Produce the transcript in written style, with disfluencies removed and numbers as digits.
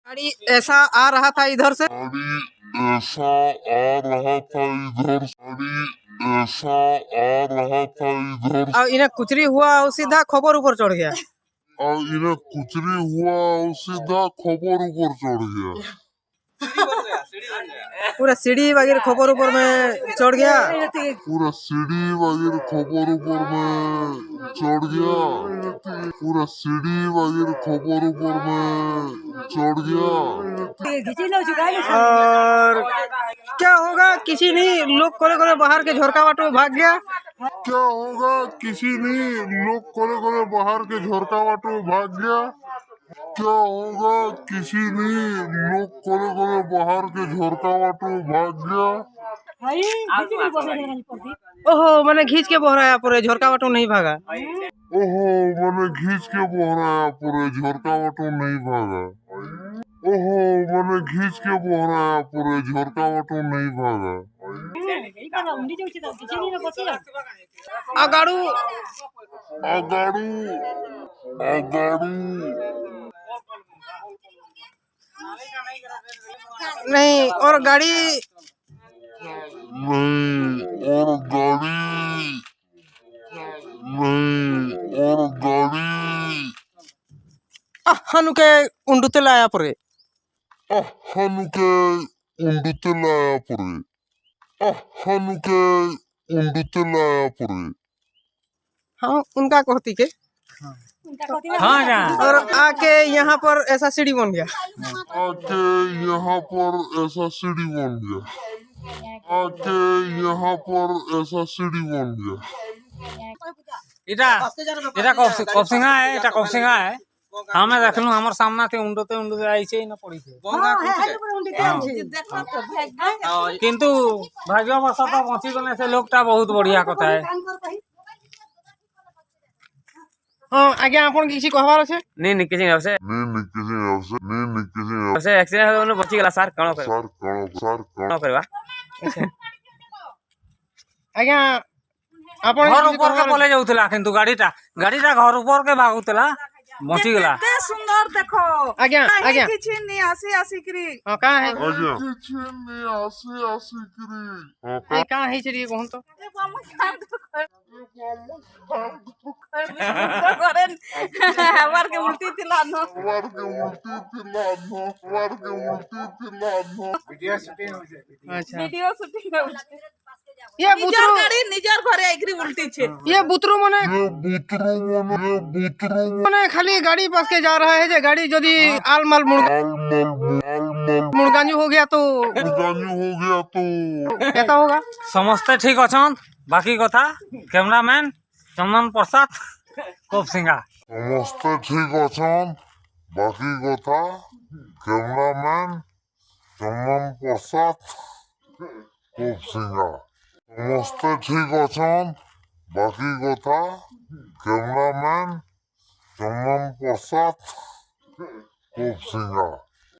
गाड़ी ऐसा आ रहा था इधर से, गाड़ी ऐसा आ रहा था इधर, गाड़ी ऐसा आ रहा था इधर, और इन्हें कुचरी हुआ और सीधा खबर ऊपर चढ़ गया। और इन्हें कुचरी हुआ और सीधा खबर ऊपर चढ़ गया। पूरा सीढ़ी वगैरह खबर ऊपर में चढ़ गया। पूरा सीढ़ी वगैरह खबर ऊपर में चढ़ गया। पूरा सीढ़ी वगैरह खबर ऊपर में चढ़ गया। और क्या होगा किसी नहीं, लोग कोले कोले बाहर के झोरका वाटो भाग गया। क्या होगा किसी नहीं, लोग कोले कोले बाहर के झोरका वाटो भाग गया। क्या होगा किसी नहीं, लोग कोले कोले बाहर के झोरका वाटो भाग गया। ओहो मैंने खींच के बहराया पूरे झोरका वाटो नहीं भागा। ओहो मैंने खींच के बहराया पूरे झोरका वाटो नहीं भागा। ओहो मैंने खींच के बहराया पूरे झोरका वाटो नहीं भागा। अगाड़ू अगाड़ू अगाड़ू नहीं, और गाड़ी नहीं, और गाड़ी नहीं, और गाड़ी हनुके उंडुते लाया पूरे। हनुके उंडुते लाया पूरे। हनुके उंडुते लाया पूरे। हाँ उनका कहती के हाँ और आके यहाँ पर ऐसा सीढ़ी बन गया। आके यहाँ पर ऐसा सीढ़ी बन गया। आके यहाँ पर ऐसा सीढ़ी बन गया। इटा कपसिंगा है, इटा कपसिंगा है। हमें देखलु हमर सामना थे उंडते आई छे न पड़ी छे। किंतु भाग्यवशत बची गले से लोकटा बहुत बढ़िया कथा है। हाँ आज्ञा आपन किसी कहबार छे नहीं किसी से एक्सीडेंट होने बची गला सर कण करबा आज्ञा आपन घर ऊपर के पले जाउतला किंतु गाड़ीटा घर ऊपर के भागुतला बची गला। केते सुंदर देखो आज्ञा आज्ञा किछि नहीं आसी करी हां का है आज्ञा किछि नहीं आसी करी का है छे कहन तो हमार के उल्टी थिला न अच्छा वीडियो शूटिंग हो ये बुतरू गाड़ी निजर घरे आइकरी उल्टी छे। ये बुतरू मने खाली गाड़ी पास के जा रहा है जे गाड़ी यदि आलमाल मुड़गांजू हो गया तो कैसा होगा। समझते ठीक अछन बाकी कथा कैमरामैन चंदन प्रसाद कपसिंगा। समझते ठीक अछन बाकी कथा कैमरामैन चंदन प्रसाद कपसिंगा। समझते ठीक अछन बाकी कथा कैमरामैन चंदन प्रसाद कपसिंगा।